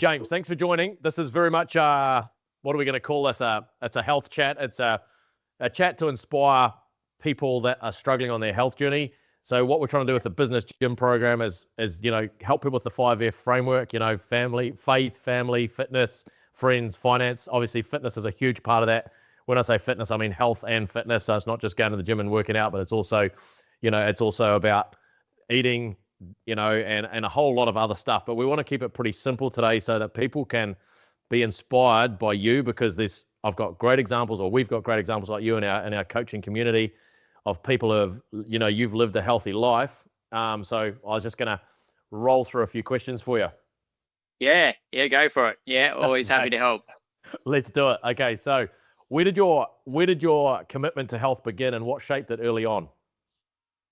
James, thanks for joining. This is very much, what are we going to call this? It's a health chat. It's a chat to inspire people that are struggling on their health journey. So what we're trying to do with the business gym program is help people with the 5F framework, family, faith, family, fitness, friends, finance. Obviously, fitness is a huge part of that. When I say fitness, I mean health and fitness. So it's not just going to the gym and working out, but it's also, it's also about eating, and a whole lot of other stuff. But we want to keep it pretty simple today so that people can be inspired by you, because I've got great examples, or we've got great examples like you in our coaching community of people who have, you've lived a healthy life. So I was just going to roll through a few questions for you. Yeah, go for it. Yeah, always happy to help. Let's do it. Okay, so where did your commitment to health begin, and what shaped it early on?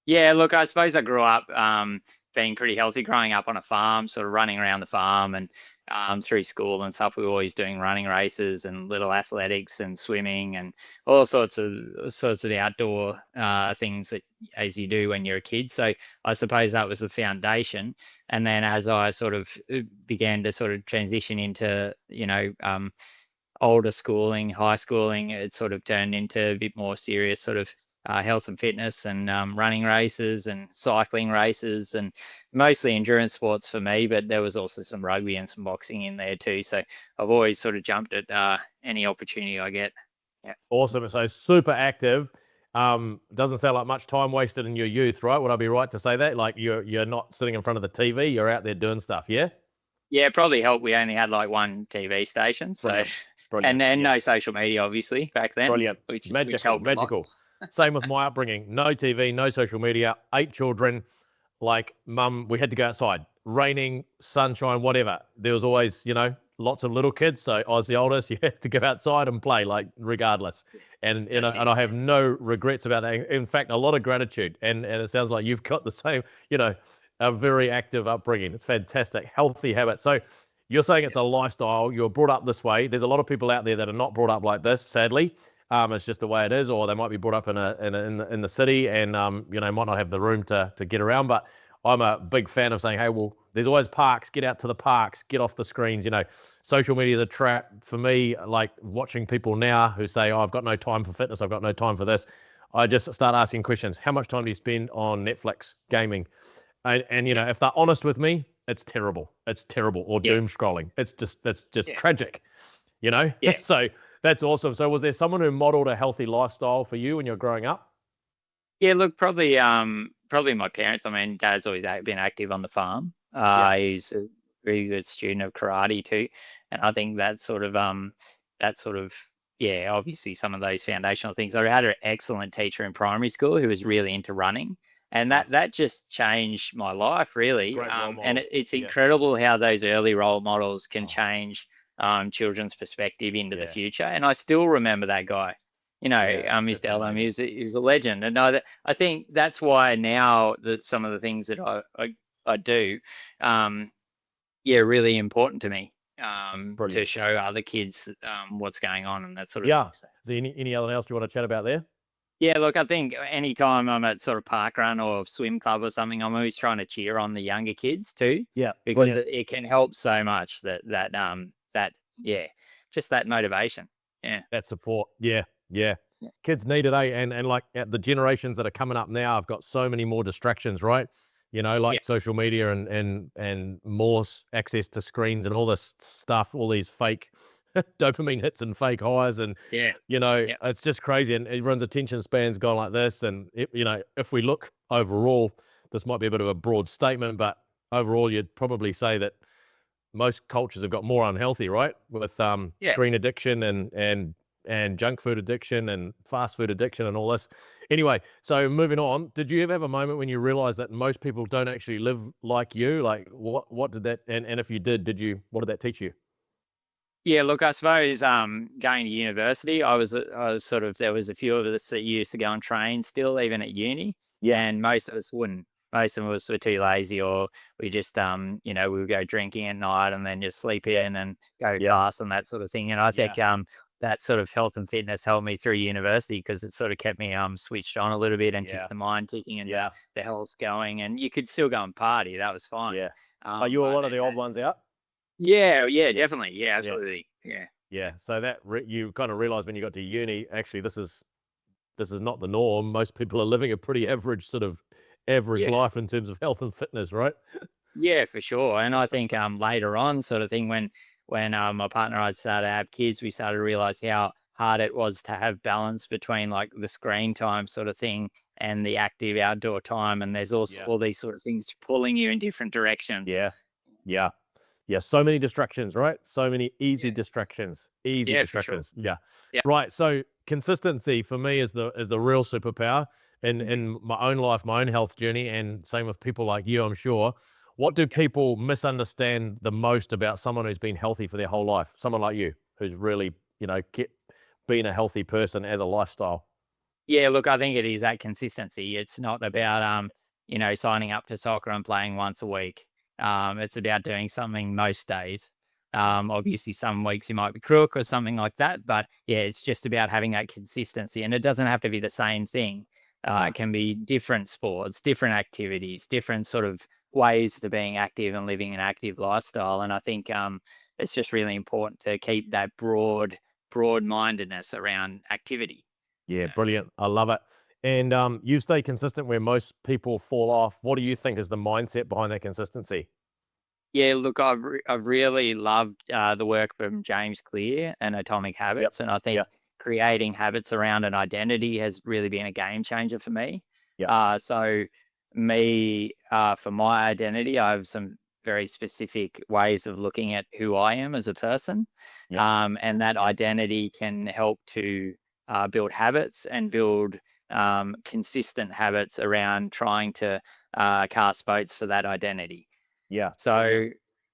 Yeah, look, I suppose I grew up being pretty healthy, growing up on a farm, sort of running around the farm, and through school and stuff. We were always doing running races and little athletics and swimming and all sorts of the outdoor things that as you do when you're a kid. So I suppose that was the foundation. And then as I sort of began to sort of transition into older schooling, high schooling, it sort of turned into a bit more serious sort of health and fitness and running races and cycling races, and mostly endurance sports for me, but there was also some rugby and some boxing in there too. So I've always sort of jumped at any opportunity I get. Yeah. Awesome. So super active. Doesn't sound like much time wasted in your youth, right? Would I be right to say that? Like you're not sitting in front of the TV, you're out there doing stuff, yeah? Yeah, it probably helped. We only had like one TV station, so Brilliant. and then no social media, obviously, back then. Brilliant. Which Magical. Same with my upbringing. No TV, no social media, 8 children. Like, mum, we had to go outside. Raining, sunshine, whatever. There was always, lots of little kids. So I was the oldest. You had to go outside and play, like, regardless. And I have no regrets about that. In fact, a lot of gratitude. And it sounds like you've got the same, a very active upbringing. It's fantastic. Healthy habit. So you're saying it's a lifestyle. You're brought up this way. There's a lot of people out there that are not brought up like this, sadly. It's just the way it is, or they might be brought up in the city and might not have the room to get around. But I'm a big fan of saying, hey, well, there's always parks. Get out to the parks. Get off the screens. Social media is a trap for me. Like watching people now who say, oh, I've got no time for fitness. I've got no time for this. I just start asking questions. How much time do you spend on Netflix gaming? And if they're honest with me, it's terrible. It's terrible. Or doom scrolling. It's just tragic. Yeah. So that's awesome. So was there someone who modeled a healthy lifestyle for you when you're growing up? Yeah, look, probably my parents. I mean, Dad's always been active on the farm. He's a very good student of karate too, and I think obviously some of those foundational things. I had an excellent teacher in primary school who was really into running, and that just changed my life really. And it's incredible how those early role models can change children's perspective into the future. And I still remember that guy. Mr. Elam, he's a legend. And I think that's why now some of the things that I do, really important to me to show other kids what's going on and that sort of thing. So any other else you want to chat about there? Yeah, look, I think anytime I'm at sort of park run or swim club or something, I'm always trying to cheer on the younger kids too. Yeah, because it can help so much just that motivation. Yeah, that support. Yeah. Kids need it, and like the generations that are coming up now have got so many more distractions, right? Social media and more access to screens and all this stuff, all these fake dopamine hits and fake highs, and it's just crazy, and everyone's attention span's gone like this. And if we look overall, this might be a bit of a broad statement, but overall you'd probably say that most cultures have got more unhealthy, right? With screen addiction and junk food addiction and fast food addiction and all this. Anyway, so moving on, did you ever have a moment when you realized that most people don't actually live like you? Like what did that, and if you did, what did that teach you? Yeah, look, I suppose going to university, I was sort of, there was a few of us that used to go on trains still, even at uni. Yeah. And most of us wouldn't. Most of us were too lazy, or we just, we would go drinking at night and then just sleep in and go to class and that sort of thing. And I think that sort of health and fitness helped me through university, because it sort of kept me switched on a little bit and kept the mind ticking and the health going. And you could still go and party. That was fine. Yeah. Are you one of the old ones out? Yeah, yeah, definitely. Yeah, Yeah. absolutely. Yeah. Yeah. So that you kind of realize when you got to uni, actually, this is not the norm. Most people are living a pretty average sort of average Yeah. life in terms of health and fitness, right? Yeah, for sure. And I think later on, sort of thing, when my partner and I started to have kids, we started to realize how hard it was to have balance between like the screen time sort of thing and the active outdoor time. And there's also Yeah. all these sort of things pulling you in different directions. Yeah. Yeah. Yeah, so many distractions, right? So many easy Yeah. distractions. Easy Yeah, for sure. distractions. Yeah. Yeah. Right. So consistency for me is the real superpower Mhm. in my own life, my own health journey, and same with people like you, I'm sure. What do people misunderstand the most about someone who's been healthy for their whole life? Someone like you, who's really, kept being a healthy person as a lifestyle. Yeah, look, I think it is that consistency. It's not about signing up to soccer and playing once a week. It's about doing something most days. Obviously some weeks you might be crook or something like that, but yeah, it's just about having that consistency. And it doesn't have to be the same thing. No. It can be different sports, different activities, different sort of ways to being active and living an active lifestyle. And I think it's just really important to keep that broad mindedness around activity. Yeah, brilliant. I love it. And you stay consistent where most people fall off. What do you think is the mindset behind that consistency? Yeah, look, I've really loved the work from James Clear and Atomic Yep. Habits, and I Yeah. think creating habits around an identity has really been a game changer for me. Yeah. So for my identity, I have some very specific ways of looking at who I am as a person, Yeah. and that identity can help to build habits and build consistent habits around trying to cast votes for that identity. Yeah. So,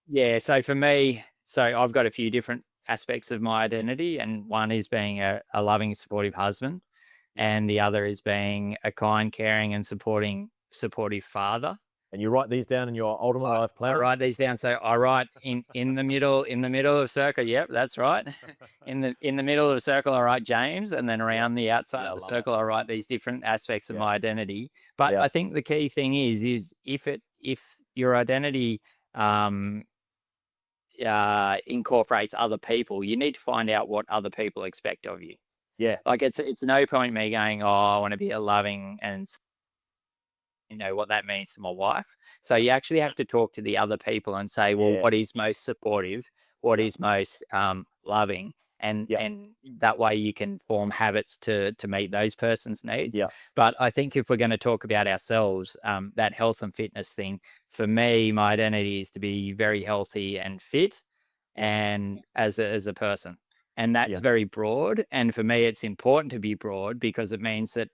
yeah, so for me, so I've got a few different aspects of my identity, and one is being a loving, supportive husband, Yeah. and the other is being a kind, caring, and supportive father. And you write these down in your ultimate I, life I planner? write these down. So I write in the middle of circle. Yep, that's right. In the middle of the circle, I write James, and then Yeah. around the outside Yeah, I of the love it. circle, I write these different aspects of Yeah. my identity. But Yeah. I think the key thing is if your identity um incorporates other people, you need to find out what other people expect of you. Yeah. Like it's no point me going, oh, I want to be a loving and what that means to my wife. So Yeah. you actually have to talk to the other people and say, well, Yeah. what is most supportive, what Yeah. is most loving, and Yeah. that way you can form habits to meet those person's needs. Yeah. But I think if we're going to talk about ourselves, that health and fitness thing, for me, my identity is to be very healthy and fit, and as a person. And that's Yeah. very broad. And for me, it's important to be broad because it means that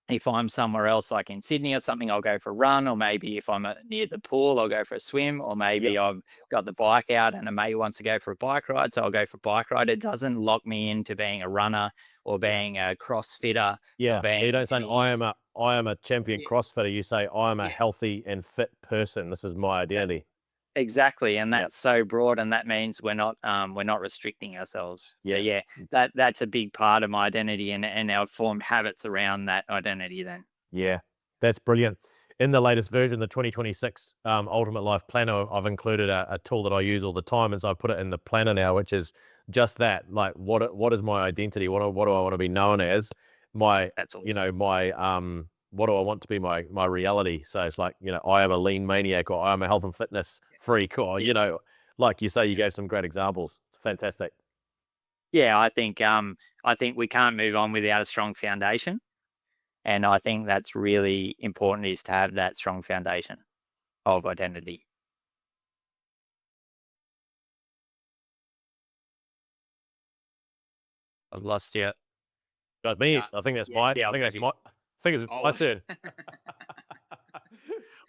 if I'm somewhere else, like in Sydney or something, I'll go for a run, or maybe if I'm near the pool, I'll go for a swim, or Yeah. maybe I've got the bike out and a mate wants to go for a bike ride, so I'll go for a bike ride. It doesn't lock me into being a runner or Yeah. being a CrossFitter or Yeah. You being don't say any. I am a champion Yeah, CrossFitter. You say I am a yeah, healthy and fit person. This is my yeah, identity. exactly, and Yeah. that's so broad, and that means we're not restricting ourselves. So Yeah. yeah, that's a big part of my identity, and our formed habits around that identity. Then Yeah, that's brilliant. In the latest version, the 2026 Ultimate Life Planner, I've included a tool that I use all the time, and so I put it in the planner now, which is just that. Like, what is my identity? What do I want to be known as? My, that's awesome. what do I want to be my reality? So it's like, I am a lean maniac, or I am a health and fitness freak, or Yeah. like you say, you Yeah. gave some great examples. Fantastic. Yeah, I think we can't move on without a strong foundation, and I think that's really important is to have that strong foundation of identity. I've lost you. That's me. Yeah, I think that's yeah, my. yeah. I I've think got that's you. my. I think it's my Oh, turn.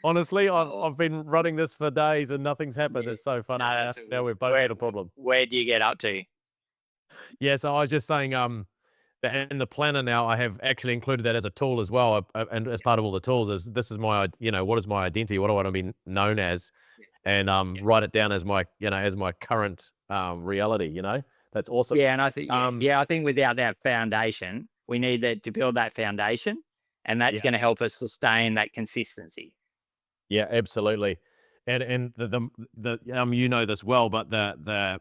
Honestly, oh, I've been running this for days and nothing's happened. yeah. It's so funny. No, Now, that's all now good. we've both Where got a problem. where do you get up to? Yeah, so I was just saying, that in the planner now, I have actually included that as a tool as well, and as Yeah, part of all the tools is this is what is my identity? What do I want to be known as? yeah, And yeah. write it down as my current reality. That's awesome. Yeah, and I think Um, I think without that foundation, we need that to build that foundation, and that's yeah, going to help us sustain that consistency. yeah, absolutely. And the you know this well, but the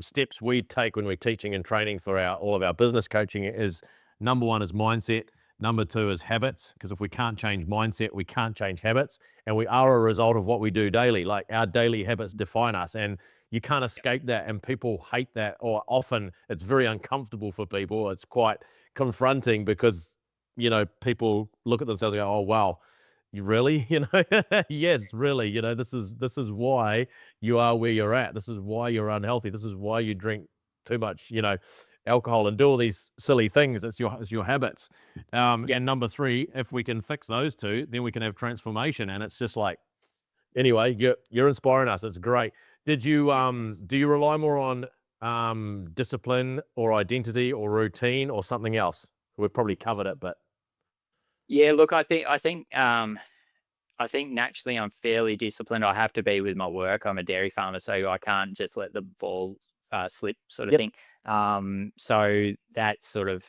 steps we take when we're teaching and training for all of our business coaching is, number one is mindset. Number two is habits, because if we can't change mindset, we can't change habits, and we are a result of what we do daily. Like, our daily habits define us, and you can't escape that. And people hate that, or often it's very uncomfortable for people. It's quite confronting because, people look at themselves and go, "Oh, wow, you really?" Yes, really. This is why you are where you're at. This is why you're unhealthy. This is why you drink too much, alcohol and do all these silly things. It's your habits. Yeah. And number three, if we can fix those two, then we can have transformation. And it's just like, anyway, you're inspiring us. It's great. Do you rely more on discipline or identity or routine or something else? We've probably covered it, but Yeah, look, I think naturally I'm fairly disciplined. I have to be with my work. I'm a dairy farmer, so I can't just let the ball slip, sort of yep, thing. So that sort of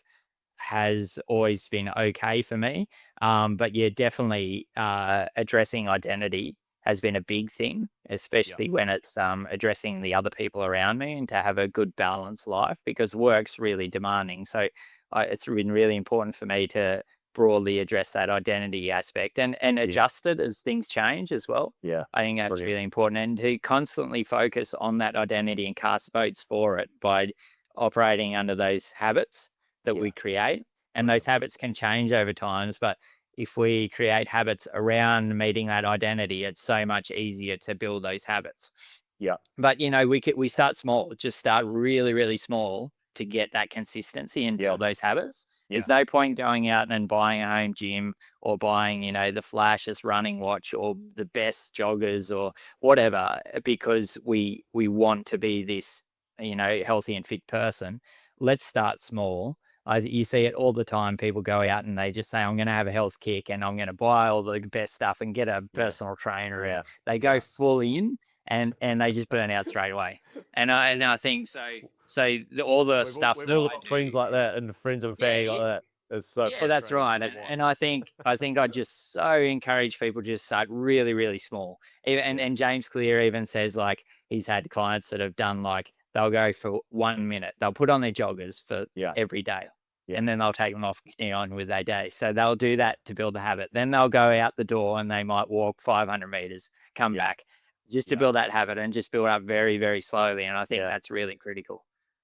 has always been okay for me. But yeah, definitely addressing identity has been a big thing, yep, especially when it's addressing the other people around me, and to have a good balanced life, because work's really demanding. So it's been really important for me to broadly address that identity aspect, and yeah, adjust it as things change as well. yeah, I think that's brilliant. really important, and to constantly focus on that identity and cast votes for it by operating under those habits that Yeah, we create. And those brilliant. habits can change over times, but if we create habits around meeting that identity, it's so much easier to build those habits. Yeah, But we start small, just start really, really small to get that consistency and yeah, build those habits. yeah, There's no point going out and buying a home gym, or buying, the flashiest running watch, or the best joggers, or whatever, because we want to be this, healthy and fit person. Let's start small. You see it all the time. People go out and they just say, "I'm going to have a health kick, and I'm going to buy all the best stuff and get a yeah, personal trainer." And yeah, they go yeah. full in, and they just burn out straight away. And I think so. So all the stuff We've that all I got friends do, like that, and friends and yeah, family like that. It's so well, that's frustrating right. to And, watch. and I think I just so encourage people to just start really, really small. And Yeah, and James Clear even says, like, he's had clients that have done, like, they'll go for 1 minute, they'll put on their joggers for yeah, every day, yeah, and then they'll take them off, continue on with their day. So they'll do that to build the habit. Then they'll go out the door and they might walk 500 meters, come yeah, back, just to yeah, build that habit, and just build up very, very slowly. And I think yeah. that's really critical.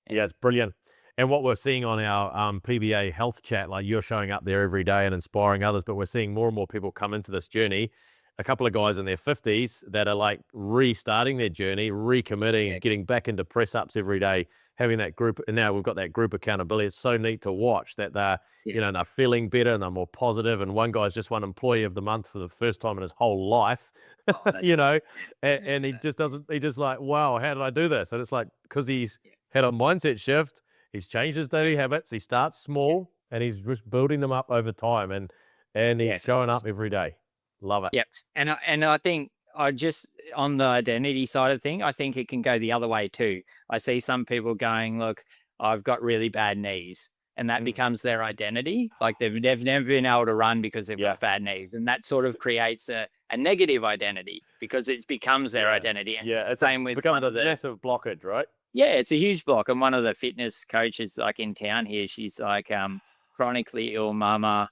Yeah, it's brilliant. And what we're seeing on our PBA health chat, like, you're showing up there every day and inspiring others, but we're seeing more and more people come into this journey. A couple of guys in their 50s that are like restarting their journey, Yeah, recommitting, getting back into press ups every day, having that group. And now we've got that group accountability. It's so neat to watch that yeah. they're feeling better and they're more positive. And one guy's just won Employee of the Month for the first time in his whole life, Oh, that's you know, yeah, and he just doesn't, he just like, wow, how did I do this? And it's like, because he's yeah, had a mindset shift. He's changed his daily habits. He starts yeah, small and he's just building them up over time, and he's yeah. showing up every day. Love it. Yep. And I think, I just, on the identity side of thing, I think it can go the other way too. I see some people going, "Look, I've got really bad knees." And that Mm. becomes their identity. Like, they've never been able to run because they've Yeah, got bad knees. And that sort of creates a negative identity, because it becomes their yeah, identity. And yeah. same It with becomes one a of the, massive blockage, right? yeah, it's a huge block. And one of the fitness coaches, like, in town here, she's like, chronically ill mama,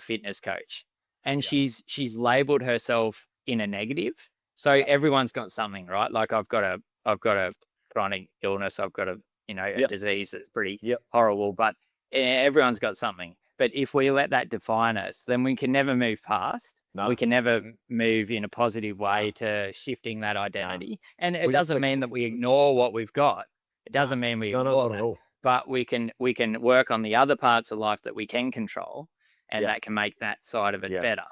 fitness coach. And Yeah, she's labeled herself in a negative. So yeah, everyone's got something, right? Like, I've got a chronic illness, I've got a yep, disease that's pretty yep. horrible, but everyone's got something. But if we let that define us, then we can never move past. No, We can never move in a positive no, way to shifting that no. identity. And it We just doesn't mean that we ignore what we've got. It no, doesn't mean we no, no, ignore not at that, all. but we can work on the other parts of life that we can control, and Yeah, that can make that side of it yeah. better.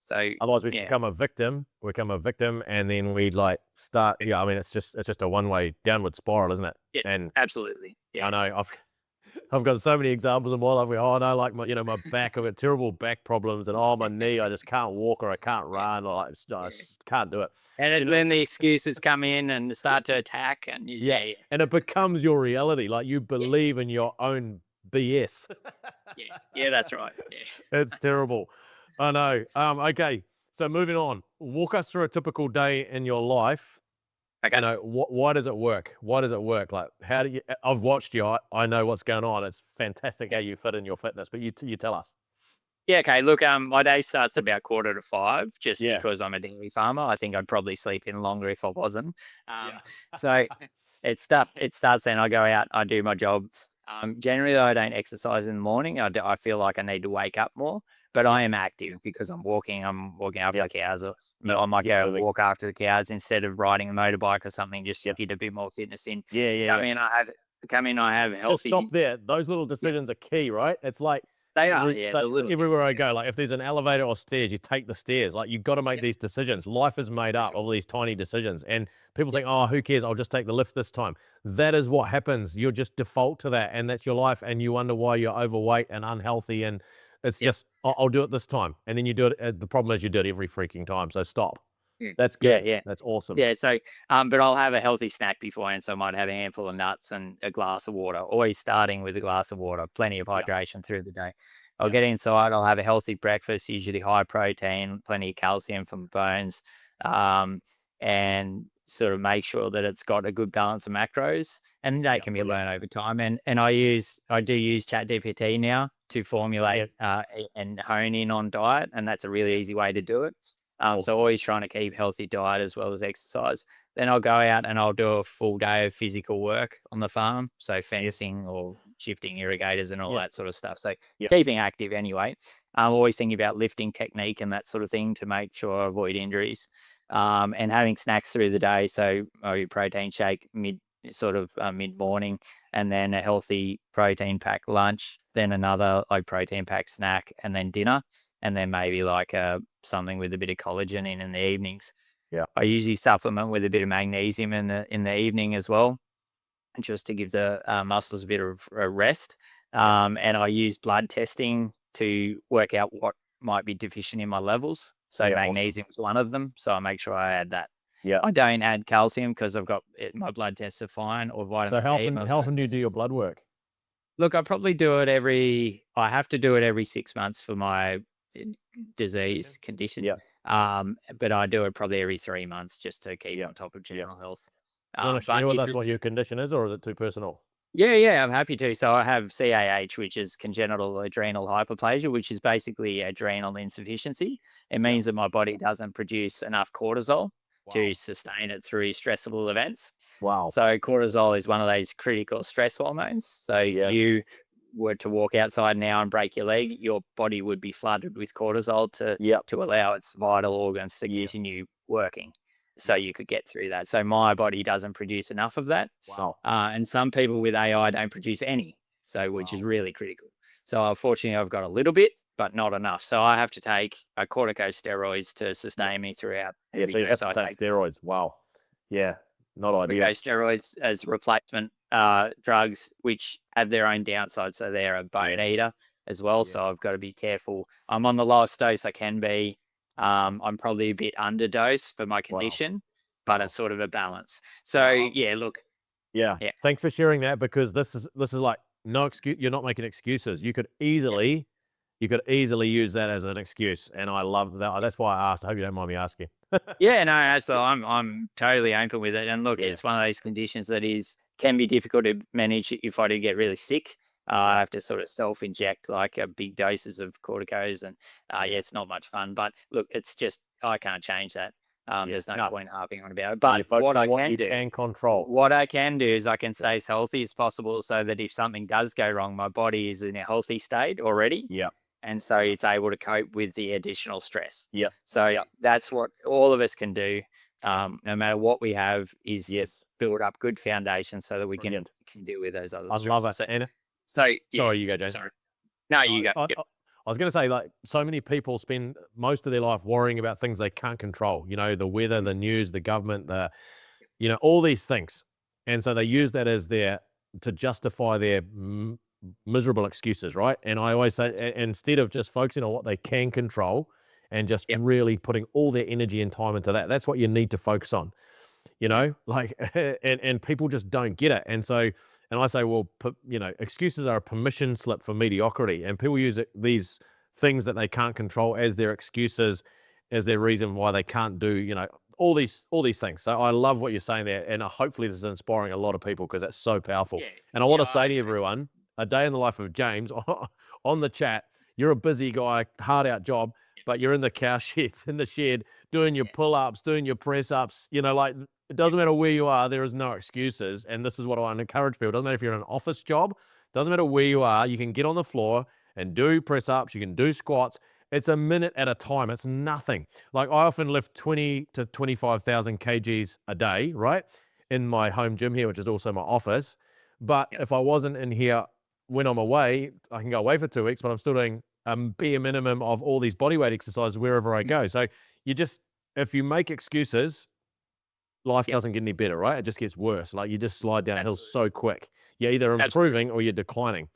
So Otherwise, we yeah, become a victim. We become a victim, and then we like start. Yeah, I mean, it's just a one way downward spiral, isn't it? yeah, And absolutely. I Yeah, know I've got so many examples in my life where, oh no, like my back, I've got terrible back problems, and oh, my knee, I just can't walk or I can't yeah, run, or I yeah. just can't do it. And You know, then the excuses come in and start to attack, and yeah, yeah, and it becomes your reality. Like, you yeah, believe in your own BS. yeah, yeah, that's right. Yeah. It's terrible. I know. Okay. So moving on, walk us through a typical day in your life. Okay. You know, why does it work? Why does it work? Like, how do you? I've watched you. I know what's going on. It's fantastic how you fit in your fitness. But you tell us. Yeah, okay. Look, my day starts about 4:45 just Yeah. because I'm a dairy farmer. I think I'd probably sleep in longer if I wasn't. Yeah. So it starts then. I go out, I do my job. Generally, I don't exercise in the morning. I feel like I need to wake up more, but I am active because I'm walking. I'm walking after the cows, or I might go and walk after the cows instead of riding a motorbike or something, just to get a bit more fitness in. Yeah. Come in. I have Just healthy. stop there. Those little decisions are key, right? It's like They are, yeah. so The little everywhere I things, go, like if there's an elevator or stairs, you take the stairs. Like you've got to make these decisions. Life is made up of these tiny decisions, and people think, "Oh, who cares? I'll just take the lift this time." That is what happens. You'll just default to that, and that's your life. And you wonder why you're overweight and unhealthy. And it's just, I'll do it this time, and then you do it. The problem is you do it every freaking time. So stop. That's Yeah, good. yeah. That's awesome. Yeah, so, but I'll have a healthy snack beforehand, so I might have a handful of nuts and a glass of water, always starting with a glass of water, plenty of hydration through the day. I'll get inside, I'll have a healthy breakfast, usually high protein, plenty of calcium from bones, and sort of make sure that it's got a good balance of macros, and that can be learned over time. And I do use ChatGPT now to formulate and hone in on diet, and that's a really easy way to do it. So always trying to keep healthy diet as well as exercise. Then I'll go out and I'll do a full day of physical work on the farm. So fencing or shifting irrigators and all that sort of stuff. So keeping active anyway. I'm always thinking about lifting technique and that sort of thing to make sure I avoid injuries. And having snacks through the day. So a protein shake mid morning, and then a healthy protein packed lunch, then another like protein packed snack, and then dinner, and then maybe like something with a bit of collagen in the evenings. Yeah. I usually supplement with a bit of magnesium in the evening as well, just to give the muscles a bit of a rest. And I use blood testing to work out what might be deficient in my levels. So magnesium is one of them. So I make sure I add that. Yeah. I don't add calcium because I've got my blood tests are fine, or vitamin So D. how often do you do your blood work? Look, I probably do it I have to do it every 6 months for my disease condition. Yeah. But I do it probably every 3 months just to keep on top of general health. You want to But share with if us what your condition is, or is it too personal? yeah, I'm happy to. So I have CAH, which is congenital adrenal hyperplasia, which is basically adrenal insufficiency. It means that my body doesn't produce enough cortisol to sustain it through stressful events. Wow. So cortisol is one of those critical stress hormones. So if you were to walk outside now and break your leg, your body would be flooded with cortisol to allow its vital organs to continue working. So you could get through that. So my body doesn't produce enough of that. Wow. And some people with AI don't produce any. So which is really critical. So unfortunately, I've got a little bit, but not enough. So I have to take corticosteroids to sustain me throughout. Yeah, so you have to take steroids. Wow. Yeah, not ideal. Steroids as replacement drugs, which have their own downsides. So they're a bone eater as well. So I've got to be careful. I'm on the lowest dose I can be. I'm probably a bit underdosed for my condition, but it's sort of a balance. So look. Yeah. Thanks for sharing that, because this is like no excuse. You're not making excuses. You could easily use that as an excuse, and I love that. That's why I asked. I hope you don't mind me asking. I'm totally open with it. And look, it's one of those conditions that can be difficult to manage if I do get really sick. I have to sort of self-inject like big doses of corticos, and it's not much fun. But look, it's just I can't change that. There's no point harping on about it. But what I can control. What I can do is I can stay as healthy as possible, so that if something does go wrong, my body is in a healthy state already. Yeah. And so it's able to cope with the additional stress. Yeah. So that's what all of us can do, no matter what we have, is to build up good foundations so that we can deal with those other stresses. I love it. Sorry, you go, James. Sorry. No, you go. I was going to say, like, so many people spend most of their life worrying about things they can't control. You know, the weather, the news, the government, all these things, and so they use that as to justify their miserable excuses, right? And I always say, instead of just focusing on what they can control and just really putting all their energy and time into that, that's what you need to focus on, like, and people just don't get it. And so, and I say, well, excuses are a permission slip for mediocrity, and people use these things that they can't control as their excuses. is their reason why they can't do, you know, all these things. So I love what you're saying there, and hopefully this is inspiring a lot of people because that's so powerful. Yeah. And I want Yeah. to say to everyone, a day in the life of James on the chat. You're a busy guy, hard out job, but you're in the cowshed, in the shed, doing your Yeah. pull-ups, doing your press-ups. You know, like it doesn't matter where you are, there is no excuses. And this is what I want to encourage people. It doesn't matter if you're in an office job, doesn't matter where you are, you can get on the floor and do press-ups, you can do squats. It's a minute at a time. It's nothing. Like I often lift 20 to 25,000 kgs a day, right? In my home gym here, which is also my office. But if I wasn't in here when I'm away, I can go away for 2 weeks, but I'm still doing a bare minimum of all these bodyweight exercises wherever I go. So you just, if you make excuses, life doesn't get any better, right? It just gets worse. Like you just slide downhill so quick. You're either improving or you're declining.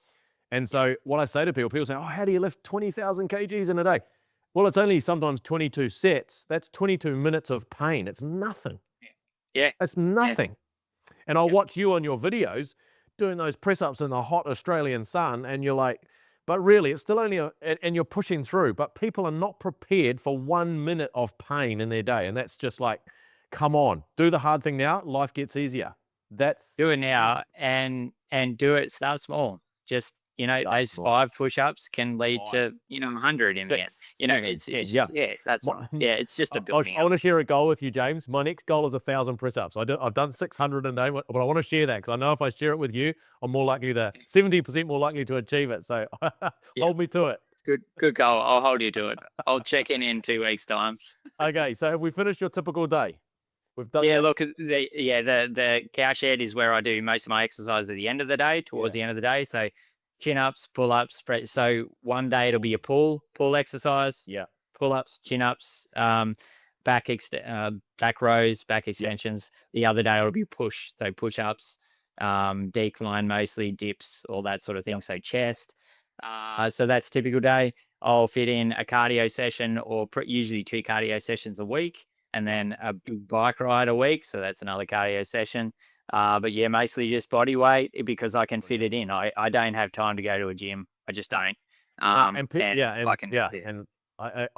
And so what I say to people say, oh, how do you lift 20,000 kgs in a day? Well, it's only sometimes 22 sets. That's 22 minutes of pain. It's nothing. Yeah. It's nothing. And I'll watch you on your videos doing those press-ups in the hot Australian sun, and you're like, but really, it's still only and you're pushing through, but people are not prepared for 1 minute of pain in their day. And that's just like, come on, do the hard thing now, life gets easier. That's Do it now and do it. Start small. Just, you know, those 5 push-ups can lead to, you know, 100 in the end. You know, it's that's right. Yeah, it's just a building I want to share a goal with you, James. My next goal is 1,000 press-ups. I've done 600 a day, but I want to share that because I know if I share it with you, I'm more likely to 70% more likely to achieve it. So hold me to it. Good goal. I'll hold you to it. I'll check in 2 weeks' time. Okay, so have we finished your typical day? We've done. Yeah, look, the cowshed is where I do most of my exercise at the end of the day, towards the end of the day. So chin-ups, pull-ups. So one day it'll be a pull exercise. Yeah. Pull-ups, chin-ups, back rows, back extensions. The other day it'll be push. So push-ups, decline mostly, dips, all that sort of thing. So chest. So that's typical day. I'll fit in a cardio session or usually 2 cardio sessions a week, and then a big bike ride a week. So that's another cardio session. But yeah, mostly just body weight because I can fit it in. I don't have time to go to a gym. I just don't. I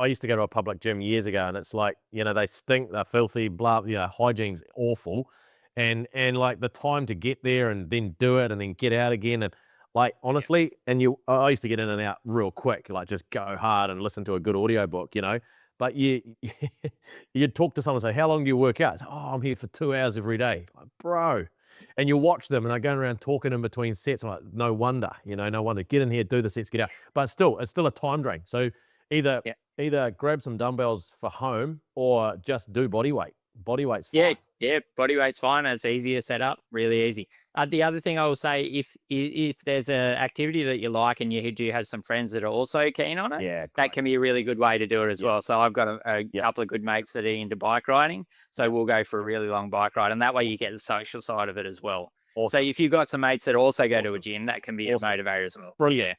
used to go to a public gym years ago, and it's like, you know, they stink, they're filthy, blah, you know, hygiene's awful. And like the time to get there and then do it and then get out again. And like, honestly, I used to get in and out real quick, like just go hard and listen to a good audiobook, you know. But you'd talk to someone and say, how long do you work out? Say, oh, I'm here for 2 hours every day. Like, bro. And you watch them and they're going around talking in between sets. I'm like, no wonder, you know, no wonder. Get in here, do the sets, get out. But still, it's still a time drain. So either grab some dumbbells for home or just do body weight. Body weight's fine. Yeah, body weight's fine. It's easy to set up, really easy. The other thing I will say, if there's an activity that you like and you do have some friends that are also keen on it, that can be a really good way to do it as well. So I've got a couple of good mates that are into bike riding, so we'll go for a really long bike ride, and that way you get the social side of it as well. So if you've got some mates that also go to a gym, that can be a motivator as well. Brilliant.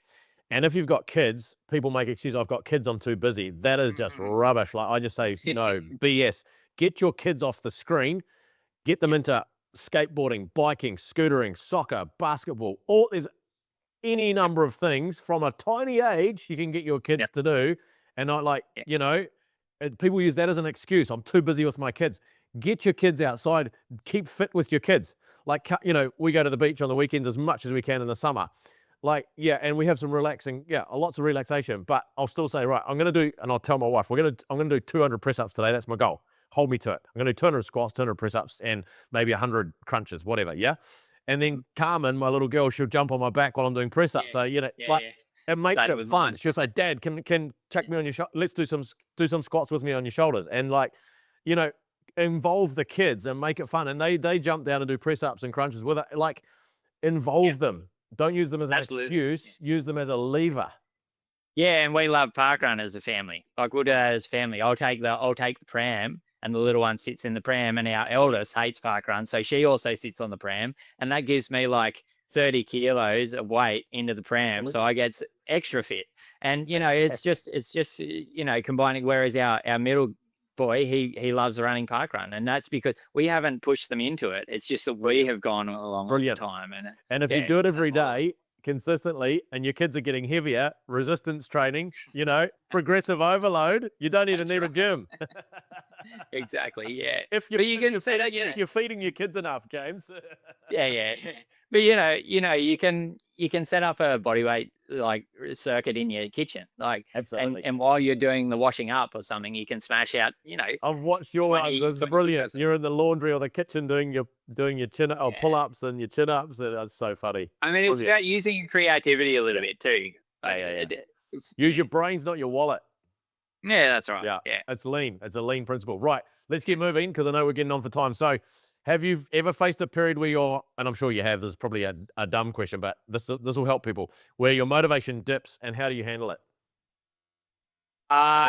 And if you've got kids, people make excuses, I've got kids, I'm too busy. That is just rubbish. Like I just say, no, BS. Get your kids off the screen, get them into skateboarding, biking, scootering, soccer, basketball. There's any number of things from a tiny age you can get your kids to do. And not like, you know, people use that as an excuse. I'm too busy with my kids. Get your kids outside, keep fit with your kids. Like, you know, we go to the beach on the weekends as much as we can in the summer. Like, and we have some relaxing, lots of relaxation, but I'll still say, right, I'm going to do, and I'll tell my wife, I'm going to do 200 press-ups today. That's my goal. Hold me to it. I'm going to do 200 squats, 200 press-ups, and maybe 100 crunches, whatever, And then Carmen, my little girl, she'll jump on my back while I'm doing press-ups. So, you know, it makes it fun. She'll say, Dad, can check me on your shoulder? Let's do some squats with me on your shoulders. And like, you know, involve the kids and make it fun. And they jump down and do press-ups and crunches with it. Like, involve them. Don't use them as an excuse. Use them as a lever. Yeah, and we love parkrun as a family. Like we'll do that as a family. I'll take the pram, and the little one sits in the pram, and our eldest hates parkrun, so she also sits on the pram, and that gives me like 30 kilos of weight into the pram, so I get extra fit. And you know, it's just you know, combining. Whereas our middle boy, he loves running parkrun, and that's because we haven't pushed them into it. It's just that we have gone a long time. And if you do it every day, consistently and your kids are getting heavier, resistance training, progressive overload, you don't even need a gym. Exactly. Yeah. If But you can say that, if you're feeding your kids enough, James. yeah. But you can set up a bodyweight like circuit in your kitchen, like, Absolutely. and while you're doing the washing up or something, you can smash out, I've watched your 20, ones. It's 20 brilliant. push-ups. You're in the laundry or the kitchen doing your chin or Yeah. pull-ups and your chin-ups. That's so funny. I mean, it's Brilliant. about using your creativity a little bit too. Yeah. Use your brains, not your wallet. Yeah, that's right. Yeah. Yeah. It's lean. It's a lean principle. Right. Let's get moving because I know we're getting on for time. So have you ever faced a period where and I'm sure you have, this is probably a dumb question, but this will help people, where your motivation dips and how do you handle it?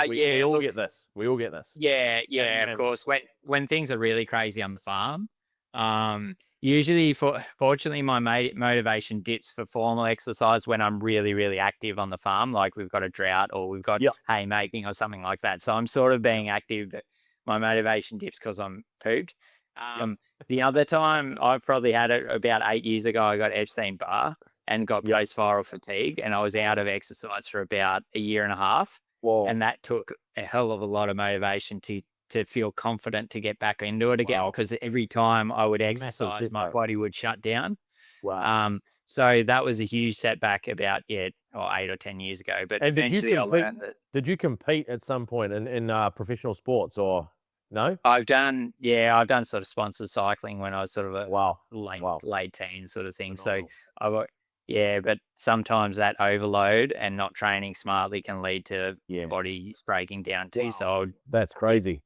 We all get this. We all get this. Yeah, of course. When things are really crazy on the farm, usually fortunately my motivation dips for formal exercise when I'm really, really active on the farm, like we've got a drought or we've got haymaking or something like that. So I'm sort of being active, but my motivation dips because I'm pooped. The other time I've probably had it about 8 years ago, I got Epstein-Barr and got post-viral fatigue, and I was out of exercise for about a year and a half. Whoa. And that took a hell of a lot of motivation to feel confident to get back into it again, because every time I would exercise, my body would shut down. Wow. So that was a huge setback about 8 or 10 years ago. But eventually I learned that. Did you compete at some point in professional sports or no? I've done sort of sponsored cycling when I was sort of a late teen sort of thing. Phenomenal. So but sometimes that overload and not training smartly can lead to body breaking down too. Wow. So that's crazy.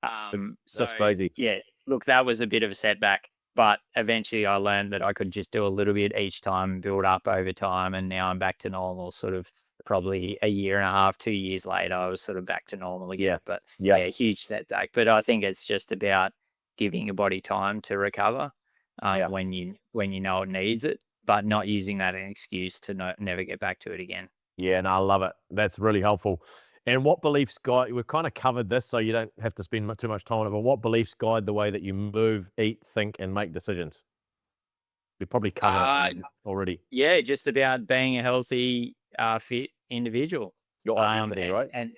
That's crazy. Yeah, look, that was a bit of a setback, but eventually I learned that I could just do a little bit each time, build up over time, and now I'm back to normal. Sort of probably a year and a half, 2 years later, I was sort of back to normal again. But huge setback. But I think it's just about giving your body time to recover when you know it needs it, but not using that as an excuse to never get back to it again. Yeah, no, I love it. That's really helpful. And what beliefs guide, we've kind of covered this, so you don't have to spend too much time on it, but what beliefs guide the way that you move, eat, think, and make decisions? We probably covered it already. Yeah, just about being a healthy, fit individual. Your identity, right? And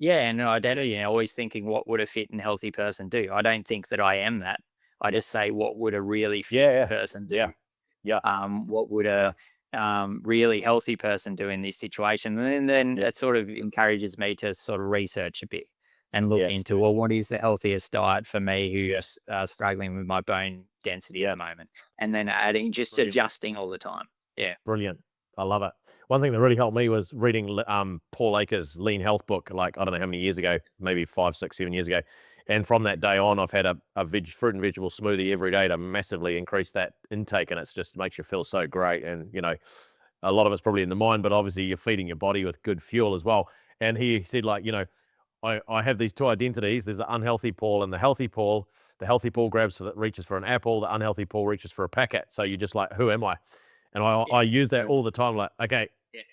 an identity. And always thinking, what would a fit and healthy person do? I don't think that I am that. I just say, what would a really fit person do? What would a really healthy person do in this situation? And then that sort of encourages me to sort of research a bit and look into, well, what is the healthiest diet for me who's struggling with my bone density at the moment? And then adjusting all the time. Yeah. Brilliant. I love it. One thing that really helped me was reading Paul Akers' Lean Health book, like, I don't know how many years ago, maybe 5, 6, 7 years ago. And from that day on, I've had a fruit and vegetable smoothie every day to massively increase that intake. And it's just makes you feel so great. And, a lot of it's probably in the mind, but obviously you're feeding your body with good fuel as well. And he said, like, I have these two identities. There's the unhealthy Paul and the healthy Paul. The healthy Paul reaches for an apple. The unhealthy Paul reaches for a packet. So you're just like, who am I? And I use that all the time. Like, okay,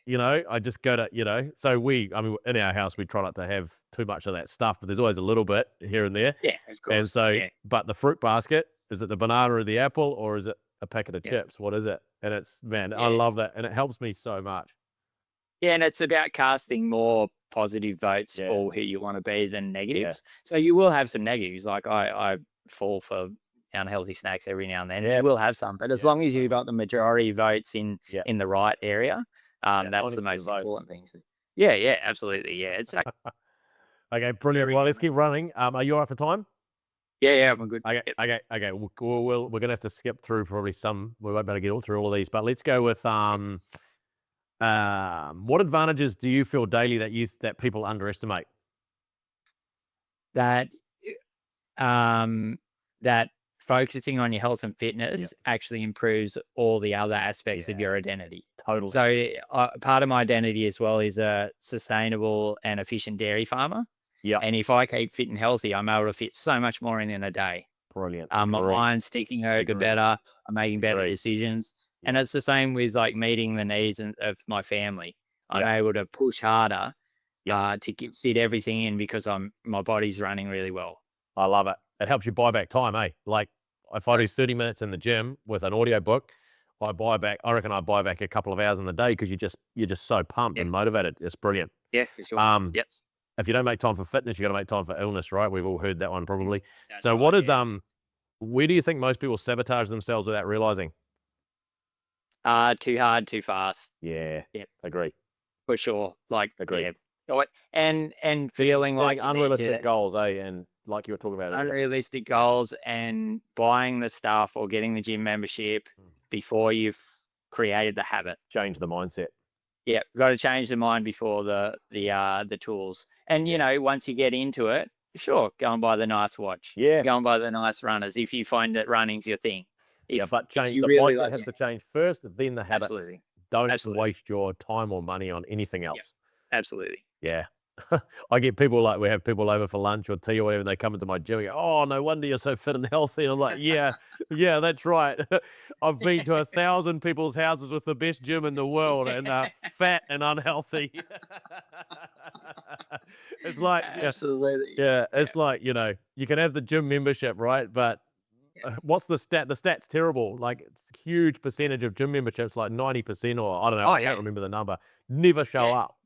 I just go to, so in our house, we try not to have too much of that stuff, but there's always a little bit here and there. Yeah, of course. And so, but the fruit basket, is it the banana or the apple, or is it a packet of chips? What is it? And it's, man, I love that. And it helps me so much. Yeah, and it's about casting more positive votes for who you want to be than negatives. So you will have some negatives. Like I fall for unhealthy snacks every now and then. Yeah, we'll have some, but as long as you've got the majority votes in the right area, that's the most important thing. Yeah, absolutely. Yeah, it's okay, brilliant. Well, let's keep running. Are you all right for time? Yeah, I'm good. Okay. We're gonna have to skip through probably some. We won't be able to get all through all of these, but let's go with what advantages do you feel daily that people underestimate? That focusing on your health and fitness actually improves all the other aspects of your identity. Totally. So part of my identity as well is a sustainable and efficient dairy farmer. Yeah. And if I keep fit and healthy, I'm able to fit so much more in a day. Brilliant. My mind's sticking over better. I'm making better decisions. And it's the same with like meeting the needs of my family. I'm able to push harder to fit everything in because my body's running really well. I love it. It helps you buy back time, eh? Like if I do 30 minutes in the gym with an audio book I reckon I buy back a couple of hours in the day because you're just so pumped and motivated. It's brilliant. Yeah, for sure. Yep. If you don't make time for fitness, you got to make time for illness, right? We've all heard that one probably. That's So right, where do you think most people sabotage themselves without realizing? too hard, too fast. Yeah, Yep. agree. For sure. Like, Agree. yeah. And feeling like you need unrealistic to- goals, and like you were talking about earlier. unrealistic goals and buying the stuff or getting the gym membership before you've created the habit. Change the mindset. Yeah, got to change the mind before the tools. And you know, once you get into it, sure, go and buy the nice watch. Yeah. Go and buy the nice runners if you find that running's your thing. But change you the really mindset has to change first, then the habits. Absolutely. Don't Absolutely. waste your time or money on anything else. Absolutely. Yeah. I get people we have people over for lunch or tea or whatever, and they come into my gym and go, "Oh, no wonder you're so fit and healthy." And I'm like, yeah, that's right. I've been to 1,000 people's houses with the best gym in the world and fat and unhealthy. It's like, Absolutely. yeah, it's like, you can have the gym membership, right? But what's the stat? The stat's terrible. Like, it's a huge percentage of gym memberships, like 90%, or I don't know, I can't remember the number, never show up.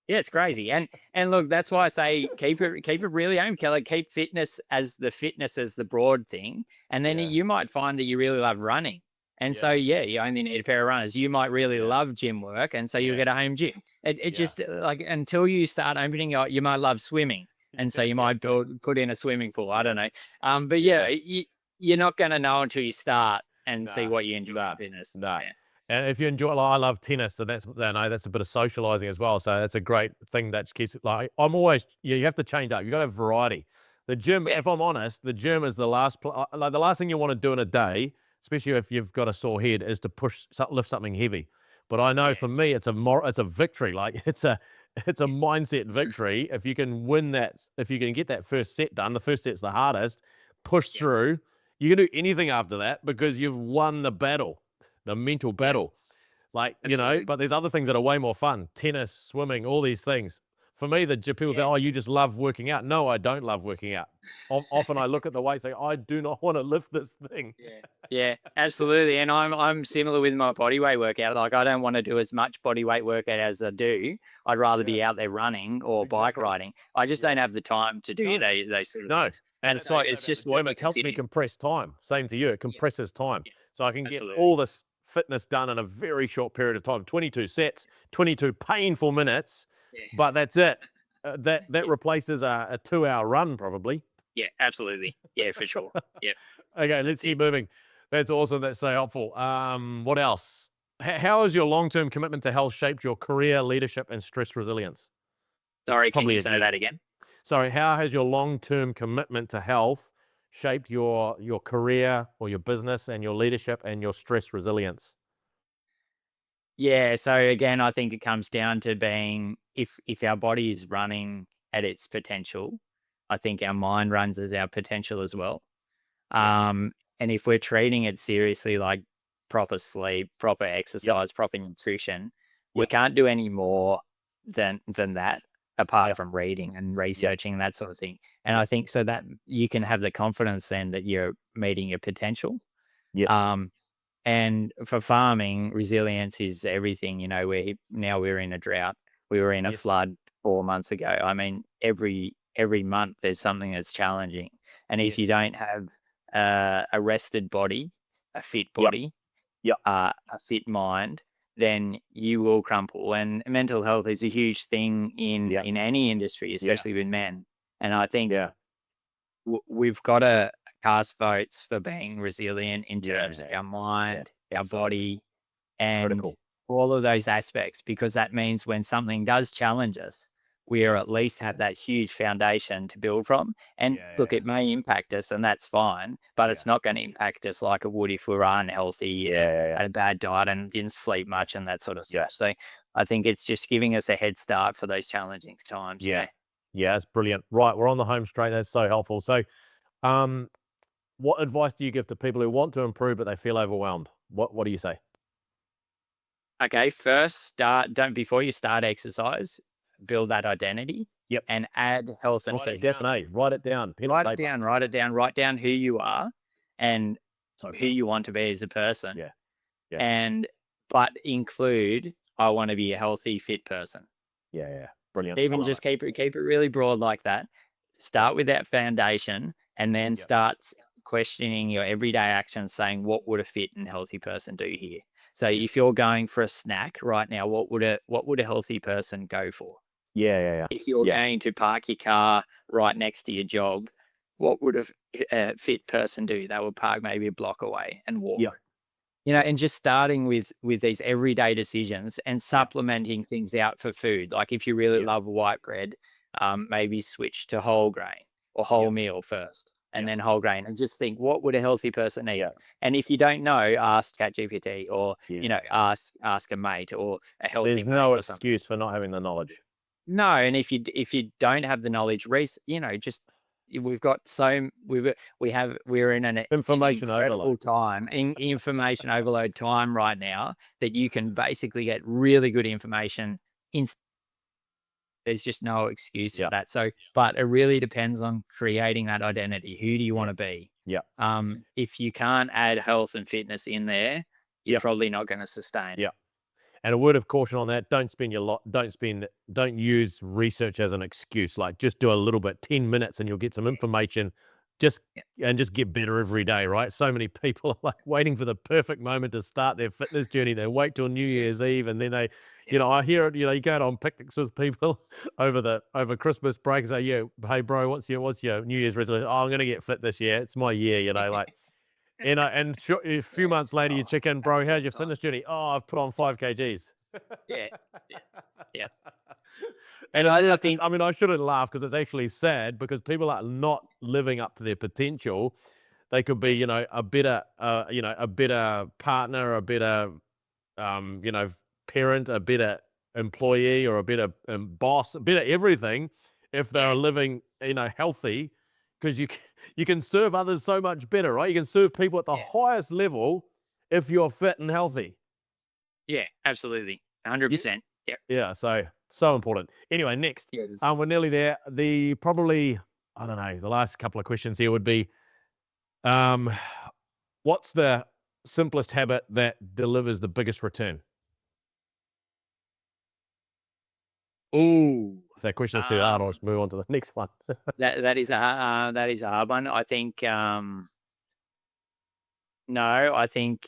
Yeah, it's crazy. And look, that's why I say keep it really home, Kelly. Keep fitness as the broad thing. And then you might find that you really love running. And so you only need a pair of runners. You might really love gym work, and so you'll get a home gym. It just like until you start opening up, you might love swimming. And so you might put in a swimming pool. I don't know. But you're not gonna know until you start and see what you enjoy in fitness. No. Yeah. And if you enjoy, like, I love tennis, so that's a bit of socializing as well. So that's a great thing that keeps it. Like, I'm always, you have to change up. You got to have variety. The gym, if I'm honest, the gym is the last, like the last thing you want to do in a day, especially if you've got a sore head, is to lift something heavy. But I know for me, it's a victory. Like it's a mindset victory. If you can win that, if you can get that first set done, the first set's the hardest. Push through. You can do anything after that because you've won the battle. The mental battle, like, but there's other things that are way more fun. Tennis, swimming, all these things. For me, people say, "Oh, you just love working out." No, I don't love working out. Often I look at the weights, say, "I do not want to lift this thing." Yeah, absolutely. And I'm similar with my body weight workout. Like, I don't want to do as much body weight workout as I do. I'd rather be out there running or bike riding. I just don't have the time to do those sort of things. And it's why it's just what it helps me compress time. Same to you. It compresses time. So I can get all this fitness done in a very short period of time. 22 sets, 22 painful minutes, but that's it. That replaces a 2-hour run probably. Yeah, absolutely. Yeah, for sure. Yeah. Okay, let's keep moving. That's awesome. That's so helpful. What else? How has your long-term commitment to health shaped your career, leadership, and stress resilience? Sorry, can you say that again? Sorry, how has your long-term commitment to health shaped your career or your business and your leadership and your stress resilience? Yeah, so again, I think it comes down to being if our body is running at its potential, I think our mind runs as our potential as well. And if we're treating it seriously, like proper sleep, proper exercise, proper nutrition, we can't do any more than that apart from reading and researching and that sort of thing. And I think so that you can have the confidence then that you're meeting your potential. Yes. And for farming, resilience is everything. You know, we're in a drought. We were in a flood 4 months ago. I mean, every month there's something that's challenging. And if you don't have a rested body, a fit body, a fit mind, then you will crumple. And mental health is a huge thing in any industry, especially with men. And I think we've got to cast votes for being resilient in terms of our mind, our body, and all of those aspects, because that means when something does challenge us, we are at least have that huge foundation to build from. And look, it may impact us, and that's fine, but it's not going to impact us like it would if we were unhealthy, had a bad diet, and didn't sleep much, and that sort of stuff. So I think it's just giving us a head start for those challenging times. Yeah, that's brilliant. Right, we're on the home straight. That's so helpful. So, what advice do you give to people who want to improve but they feel overwhelmed? What do you say? Okay, first before you start exercise, build that identity. And add health and Write it down. Write down who you are and who you want to be as a person. but include, I want to be a healthy, fit person. Yeah. Brilliant. Even just keep it really broad like that. Start with that foundation, and then start questioning your everyday actions, saying, what would a fit and healthy person do here? So if you're going for a snack right now, what would a healthy person go for? Yeah. If you're going to park your car right next to your job, what would a fit person do? They would park maybe a block away and walk. Yeah. And just starting with these everyday decisions and supplementing things out for food. Like if you really love white bread, maybe switch to whole grain or whole meal first, and then whole grain, and just think, what would a healthy person eat? And if you don't know, ask ChatGPT, or ask a mate or a healthy There's mate no or something. excuse for not having the knowledge. No, and if you don't have the knowledge, just we're in an Information incredible overload. time, information overload time right now, that you can basically get really good information. There's just no excuse for that. So, but it really depends on creating that identity. Who do you want to be? Yeah. If you can't add health and fitness in there, you're probably not going to sustain. Yeah. And a word of caution on that: don't use research as an excuse. Like, just do a little bit, 10 minutes, and you'll get some information. Just get better every day, right? So many people are like waiting for the perfect moment to start their fitness journey. They wait till New Year's Eve, and then they, I hear it. You go out on picnics with people over Christmas break and say, "Yeah, hey bro, what's your New Year's resolution?" "Oh, I'm gonna get fit this year. It's my year." Like. And a few months later, you check in, "Bro, how's your fitness journey?" "Oh, I've put on 5 kgs." Yeah. And I think, I mean, I shouldn't laugh, because it's actually sad, because people are not living up to their potential. They could be, a better, a better partner, a better, parent, a better employee, or a better boss, a better everything, if they're living, healthy, because you can serve others so much better, right? You can serve people at the highest level if you're fit and healthy. yeah, absolutely, 100%. Yeah, so important. Anyway, next, Yeah, it is. we're nearly there. Probably, I don't know, the last couple of questions here would be, what's the simplest habit that delivers the biggest return? Ooh, If that question's too hard, I'll just move on to the next one. that is a hard one. I think no, I think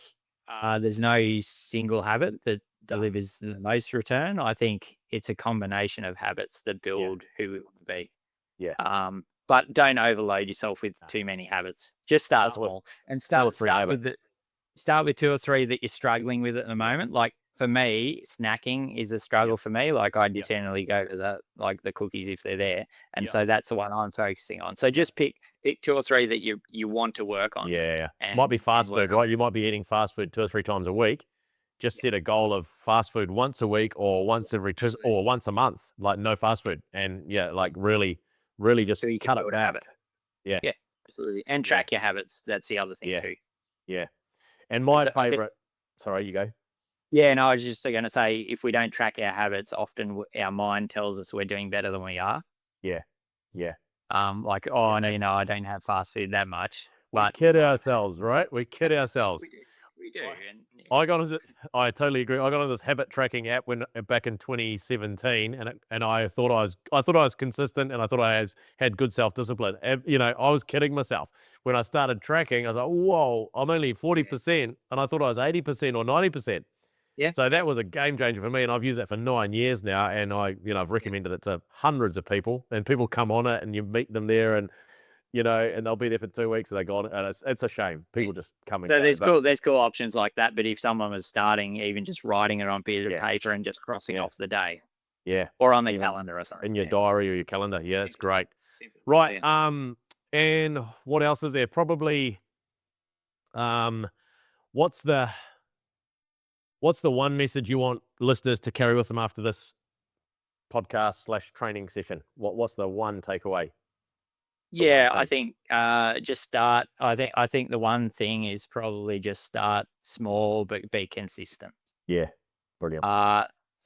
there's no single habit that delivers the most return. I think it's a combination of habits that build who we want to be. Yeah. But don't overload yourself with too many habits. Just start small and start with 2 or 3 that you're struggling with at the moment. Like for me, snacking is a struggle for me. Like I generally go to the cookies if they're there, and so that's the one I'm focusing on. So just pick 2 or 3 that you want to work on. Yeah. Might be fast food, right? You might be eating fast food 2 or 3 times a week. Just set a goal of fast food once a week, or once every 2, or once a month, like no fast food. And like really just So you cut can it build a back. habit. Yeah. Yeah, absolutely. And track your habits. That's the other thing too. Yeah. And my So I think- favorite, sorry, you go. Yeah, no, I was just going to say, if we don't track our habits, often our mind tells us we're doing better than we are. Yeah. Like, oh, no, I don't have fast food that much. We kid ourselves, right? We kid ourselves. We do. I totally agree. I got on this habit tracking app back in 2017, and I thought I was consistent, and I thought I had good self-discipline. And, I was kidding myself. When I started tracking, I was like, whoa, I'm only 40%, and I thought I was 80% or 90%. Yeah. So that was a game changer for me, and I've used that for 9 years now, and I've recommended it to hundreds of people, and people come on it, and you meet them there, and and they'll be there for 2 weeks, and they're gone, and it's a shame. People just come and So go. there's cool options like that. But if someone was starting, even just writing it on a piece of paper and just crossing off the day, or on the calendar or something, in your diary or your calendar, that's great. Right. And what else is there? Probably, what's the one message you want listeners to carry with them after this podcast/training session? What's the one takeaway? Yeah, I think just start. I think the one thing is probably just start small, but be consistent. Yeah, brilliant.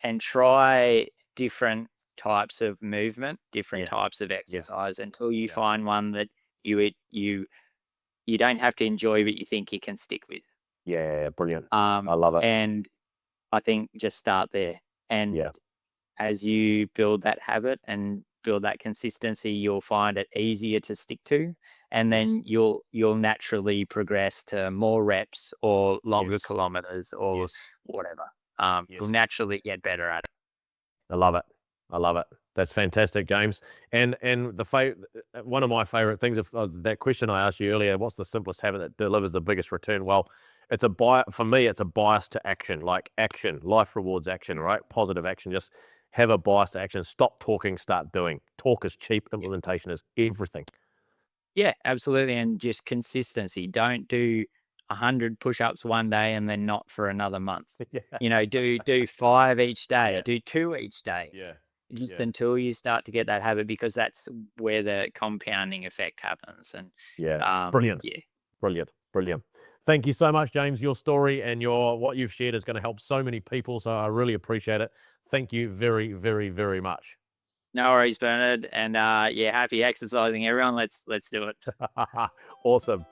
And try different types of movement, different types of exercise, until you find one that you don't have to enjoy, but you think you can stick with. Yeah, brilliant. I love it. And I think just start there. And Yeah. as you build that habit and build that consistency, you'll find it easier to stick to. And Yes. then you'll naturally progress to more reps or longer Yes. kilometers or Yes. whatever. You'll Yes. naturally get better at it. I love it. I love it. That's fantastic, James. And one of my favorite things of that question I asked you earlier, what's the simplest habit that delivers the biggest return? Well, for me, it's a bias to action, like action. Life rewards action, right? Positive action. Just have a bias to action. Stop talking, start doing. Talk is cheap, implementation is everything. Yeah, absolutely. And just consistency. Don't do 100 push-ups one day and then not for another month. Yeah. Do 5 each day Yeah. or do 2 each day. Yeah. Just Yeah. until you start to get that habit, because that's where the compounding effect happens. And Yeah. Brilliant. yeah. Brilliant. Brilliant. Thank you so much, James. Your story and what you've shared is going to help so many people. So I really appreciate it. Thank you very, very, very much. No worries, Bernard. And yeah, happy exercising, everyone. Let's do it. Awesome.